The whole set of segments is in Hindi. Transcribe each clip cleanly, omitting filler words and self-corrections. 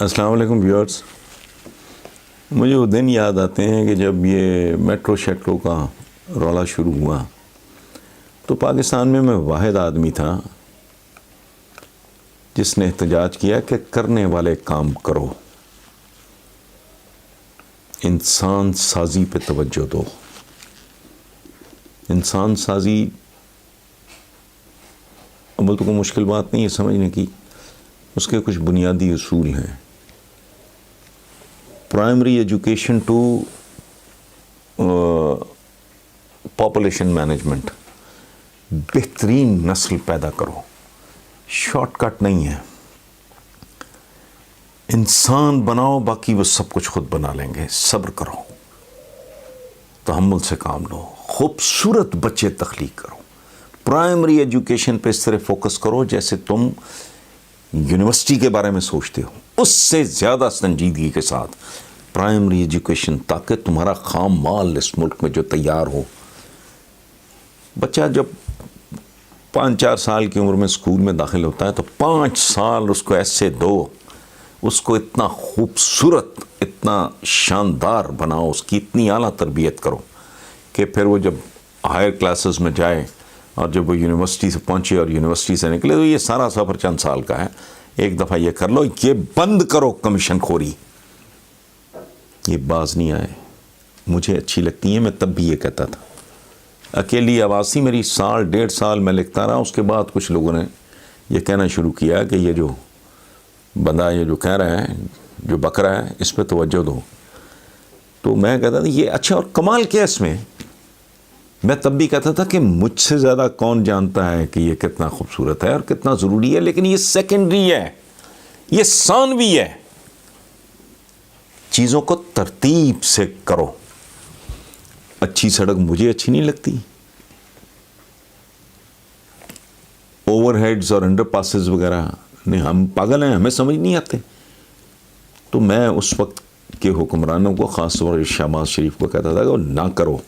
अस्सलाम वालेकुम व्यूअर्स। मुझे वो दिन याद आते हैं कि जब ये मेट्रो शेट्रो का रौला शुरू हुआ तो पाकिस्तान में मैं वाहिद आदमी था जिसने एहतजाज किया कि करने वाले काम करो, इंसान साजी पे तवज्जो दो। इंसान साजी अव्वल तो कोई मुश्किल बात नहीं है समझने की, उसके कुछ बुनियादी उसूल हैं। Primary education to population management, बेहतरीन नस्ल पैदा करो, शॉर्टकट नहीं है। इंसान बनाओ, बाकी वो सब कुछ खुद बना लेंगे। सब्र करो, तहम्मुल से काम लो, खूबसूरत बच्चे तख्लीक करो। प्राइमरी एजुकेशन पे इस तरह फोकस करो जैसे तुम यूनिवर्सिटी के बारे में सोचते हो, उससे ज़्यादा संजीदगी के साथ प्राइमरी एजुकेशन, ताकि तुम्हारा खाम माल इस मुल्क में जो तैयार हो। बच्चा जब 5-4 साल की उम्र में स्कूल में दाखिल होता है तो 5 साल उसको ऐसे दो, उसको इतना खूबसूरत, इतना शानदार बनाओ, उसकी इतनी आला तरबियत करो कि फिर वो जब हायर क्लासेस में जाए और जब वो यूनिवर्सिटी से पहुँचे और यूनिवर्सिटी से निकले तो ये सारा सफ़र चंद साल का है। एक दफ़ा ये कर लो, ये बंद करो कमीशन खोरी, ये बाज नहीं आए। मुझे अच्छी लगती है, मैं तब भी ये कहता था। अकेली आवाज़ थी मेरी, 1.5 साल मैं लिखता रहा। उसके बाद कुछ लोगों ने ये कहना शुरू किया कि ये जो बंदा ये जो कह रहा है, जो बक रहा है, इस पर तवज्जो दो। तो मैं कहता था ये अच्छा, और कमाल क्या इसमें, मैं तब भी कहता था कि मुझसे ज़्यादा कौन जानता है कि ये कितना खूबसूरत है और कितना ज़रूरी है, लेकिन ये सेकेंडरी है, ये सानवी है। चीज़ों को तरतीब से करो। अच्छी सड़क मुझे अच्छी नहीं लगती, ओवरहेड्स और अंडरपासेस वगैरह नहीं, हम पागल हैं, हमें समझ नहीं आते। तो मैं उस वक्त के हुक्मरानों को, ख़ास तौर पर शहबाज शरीफ को कहता था कि ना करो,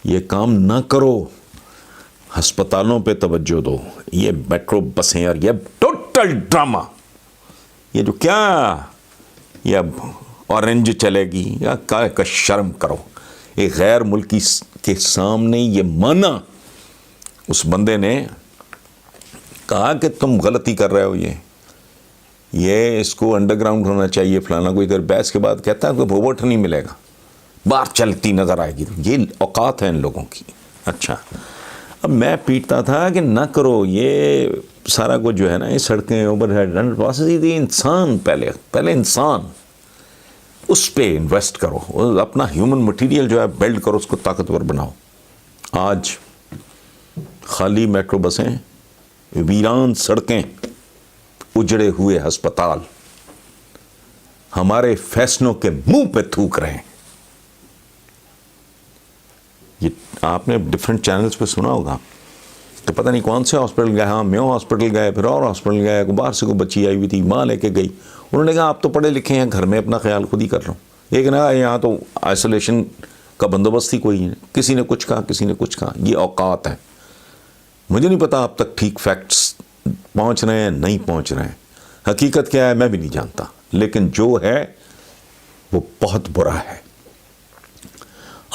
ये काम ना करो, हस्पतालों पे तवज्जो दो। ये मेट्रो बसें और ये टोटल ड्रामा, ये जो क्या ये अब ऑरेंज चलेगी या क्या का, शर्म करो। एक गैर मुल्की के सामने ये माना, उस बंदे ने कहा कि तुम गलती कर रहे हो, ये इसको अंडरग्राउंड होना चाहिए फलाना। कोई इधर बहस के बाद कहता है कि वोट नहीं मिलेगा, बाहर चलती नज़र आएगी। ये औकात है इन लोगों की। अच्छा, अब मैं पीटता था कि ना करो ये सारा कुछ जो है ना, ये सड़कें, ओवरहेड, अंडरपासेस, ये इंसान पहले इंसान, उस पे इन्वेस्ट करो, अपना ह्यूमन मटेरियल जो है बिल्ड करो, उसको ताकतवर बनाओ। आज खाली मेट्रो बसें, वीरान सड़कें, उजड़े हुए अस्पताल हमारे फैसलों के मुंह पे थूक रहे हैं। ये आपने डिफरेंट चैनल्स पे सुना होगा तो पता नहीं कौन से हॉस्पिटल गए, हाँ मेयो हॉस्पिटल गए, फिर और हॉस्पिटल गए, बाहर से कोई बच्ची आई हुई थी, माँ लेके गई। उन्होंने कहा आप तो पढ़े लिखे हैं, घर में अपना ख्याल खुद ही कर लो। एक ना यहाँ तो आइसोलेशन का बंदोबस्त ही कोई है, किसी ने कुछ कहा, किसी ने कुछ कहा। ये औकात है। मुझे नहीं पता अब तक ठीक फैक्ट्स पहुँच रहे हैं नहीं पहुँच रहे हैं, हकीकत क्या है मैं भी नहीं जानता, लेकिन जो है वो बहुत बुरा है।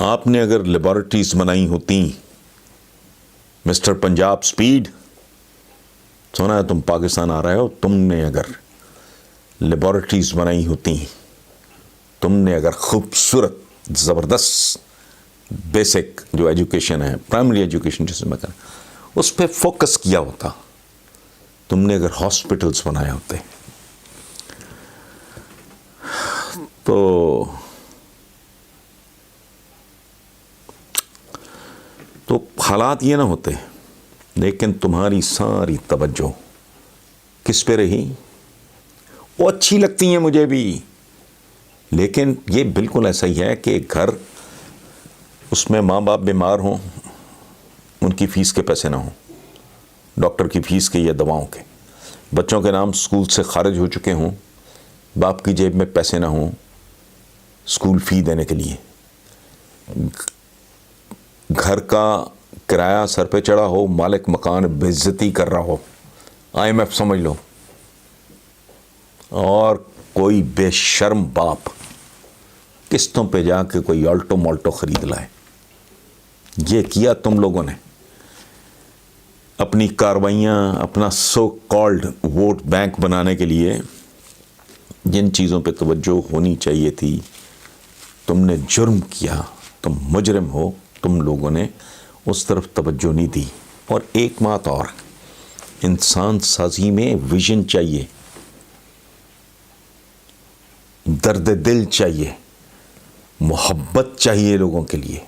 आपने अगर लेबॉरेटरीज बनाई होती, मिस्टर पंजाब स्पीड, सुना है तुम पाकिस्तान आ रहे हो, तुमने अगर लेबॉरेटरीज बनाई होती, तुमने अगर खूबसूरत ज़बरदस्त बेसिक जो एजुकेशन है, प्राइमरी एजुकेशन जिसे मैं कहूँ, उस पर फोकस किया होता, तुमने अगर हॉस्पिटल्स बनाए होते, तो हालात ये ना होते। लेकिन तुम्हारी सारी तवज्जो किस पे रही? वो अच्छी लगती हैं मुझे भी, लेकिन ये बिल्कुल ऐसा ही है कि घर, उसमें माँ बाप बीमार हों, उनकी फ़ीस के पैसे ना हों, डॉक्टर की फ़ीस के या दवाओं के, बच्चों के नाम स्कूल से खारिज हो चुके हों, बाप की जेब में पैसे ना हों स्कूल फ़ी देने के लिए, घर का किराया सर पे चढ़ा हो, मालिक मकान बेइज्जती कर रहा हो, IMF समझ लो, और कोई बेशर्म बाप किस्तों पे जाके कोई ऑल्टो मोल्टो खरीद लाए। ये किया तुम लोगों ने। अपनी कार्रवाइयाँ, अपना सो कॉल्ड वोट बैंक बनाने के लिए जिन चीज़ों पे तवज्जो होनी चाहिए थी, तुमने जुर्म किया, तुम मुजरिम हो, तुम लोगों ने उस तरफ तवज्जो नहीं दी। और एक बात और, इंसान साजी में विजन चाहिए, दर्द दिल चाहिए, मोहब्बत चाहिए लोगों के लिए।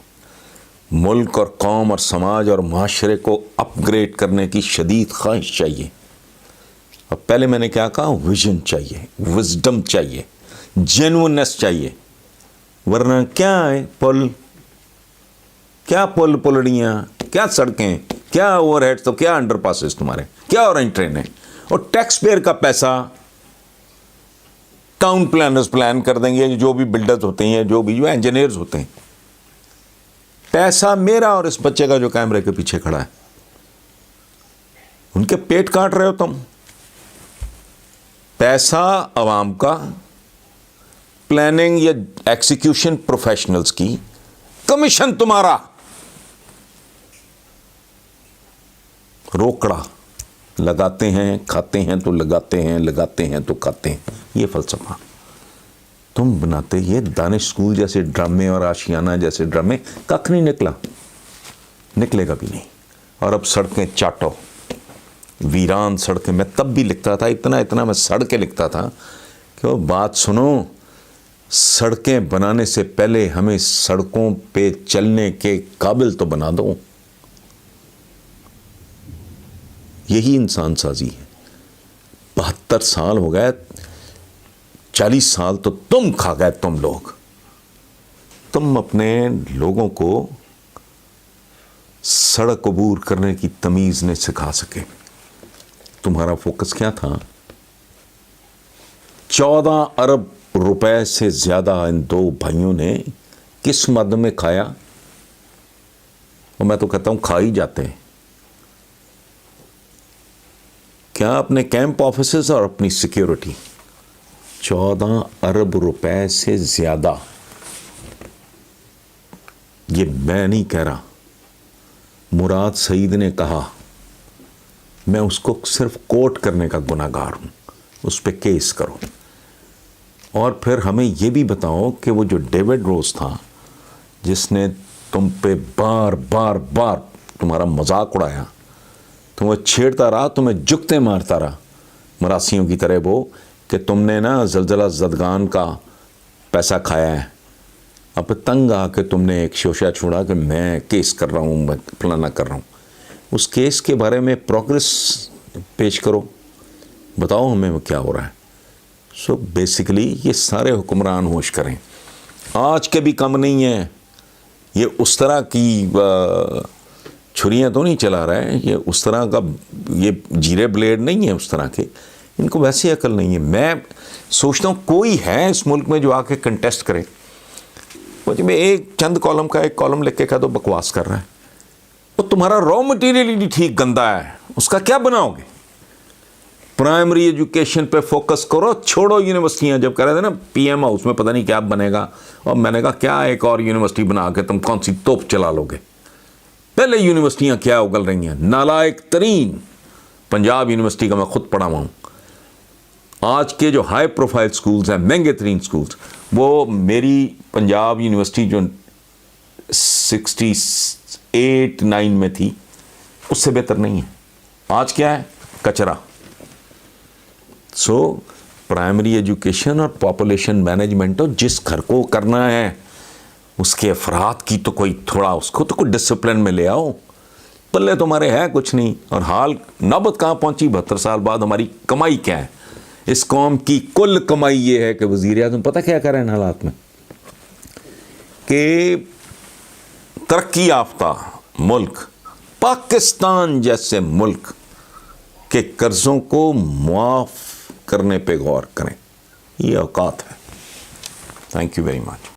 मुल्क और कौम और समाज और माशरे को अपग्रेड करने की शदीद ख्वाहिश चाहिए। अब पहले मैंने क्या कहा, विजन चाहिए, विजडम चाहिए, जेन्युइननेस चाहिए। वरना क्या है, पुल, क्या पुल पुलड़ियाँ, क्या सड़कें, क्या ओवरहेड्स, तो क्या अंडरपासेस तुम्हारे, क्या ऑरेंज ट्रेन है। और टैक्स पेयर का पैसा टाउन प्लानर्स प्लान कर देंगे, जो भी बिल्डर्स होते हैं, जो इंजीनियर्स होते हैं। पैसा मेरा और इस बच्चे का जो कैमरे के पीछे खड़ा है, उनके पेट काट रहे हो तुम। पैसा अवाम का, प्लानिंग या एग्जीक्यूशन प्रोफेशनल्स की, कमीशन तुम्हारा, रोकड़ा। लगाते हैं, खाते हैं तो लगाते हैं, लगाते हैं तो खाते हैं, ये फलसफा तुम बनाते। ये दानिश स्कूल जैसे ड्रामे और आशियाना जैसे ड्रामे, कख नहीं निकला, निकलेगा भी नहीं। और अब सड़कें चाटो, वीरान सड़कें। मैं तब भी लिखता था, इतना मैं सड़कें लिखता था कि वो बात सुनो, सड़कें बनाने से पहले हमें सड़कों पे चलने के काबिल तो बना दो। यही इंसान साजी है। 72 साल हो गए, 40 साल तो तुम खा गए, तुम लोग। तुम अपने लोगों को सड़क अबूर करने की तमीज़ नहीं सिखा सके। तुम्हारा फोकस क्या था? 14 अरब रुपए से ज़्यादा इन दो भाइयों ने किस मद में खाया? और मैं तो कहता हूं खा ही जाते हैं। क्या अपने कैंप ऑफिसर्स और अपनी सिक्योरिटी? 14 अरब रुपए से ज़्यादा। ये मैं नहीं कह रहा, मुराद सईद ने कहा। मैं उसको सिर्फ कोट करने का गुनाहगार हूं। उस पर केस करो और फिर हमें यह भी बताओ कि वो जो डेविड रोज था, जिसने तुम पे बार बार बार तुम्हारा मजाक उड़ाया, तुम्हें छेड़ता रहा, तुम्हें जुगते मारता रहा मरासियों की तरह, वो कि तुमने ना जलजला जदगान का पैसा खाया है। अब तंग आके तुमने एक शोशा छोड़ा कि मैं केस कर रहा हूँ, मैं फलाना कर रहा हूँ। उस केस के बारे में प्रोग्रेस पेश करो, बताओ हमें वो क्या हो रहा है। सो बेसिकली ये सारे हुक्मरान होश करें, आज के भी कम नहीं है। ये उस तरह की छुरियाँ तो नहीं चला रहा है, ये उस तरह का, ये जीरे ब्लेड नहीं है उस तरह के। इनको वैसी अकल नहीं है। मैं सोचता हूँ कोई है इस मुल्क में जो आके कंटेस्ट करे। मुझे मैं एक चंद कॉलम का एक कॉलम लिख के कह दो बकवास कर रहा है, तो तुम्हारा रॉ मटेरियल ही ठीक गंदा है, उसका क्या बनाओगे? प्राइमरी एजुकेशन पे फोकस करो, छोड़ो यूनिवर्सिटियां। जब कह रहे थे ना पीएम हाउस में पता नहीं क्या बनेगा, और मैंने कहा क्या एक और यूनिवर्सिटी बना के तुम कौन सी तोप चला लोगे? पहले यूनिवर्सिटियां क्या उगल रही हैं। नालायक तरीन पंजाब यूनिवर्सिटी का मैं खुद पढ़ा हुआ हूँ। आज के जो हाई प्रोफाइल स्कूल्स हैं, महंगे तरीन स्कूल्स, वो मेरी पंजाब यूनिवर्सिटी जो 68-9 में थी उससे बेहतर नहीं है। आज क्या है? कचरा। सो प्राइमरी एजुकेशन और पॉपुलेशन मैनेजमेंट, तो जिस घर को करना है उसके अफराद की तो कोई थोड़ा, उसको तो कोई डिसिप्लिन में ले आओ। पल्ले तुम्हारे है कुछ नहीं। और हाल नौबत कहाँ पहुंची? 72 साल बाद हमारी कमाई क्या है? इस कौम की कुल कमाई ये है कि वज़ीर आज़म पता क्या कर रहे हैं हालात में, कि तरक्की याफ्ता मुल्क पाकिस्तान जैसे मुल्क के कर्ज़ों को मुआफ़ करने पे गौर करें। ये औकात है। Thank you very much.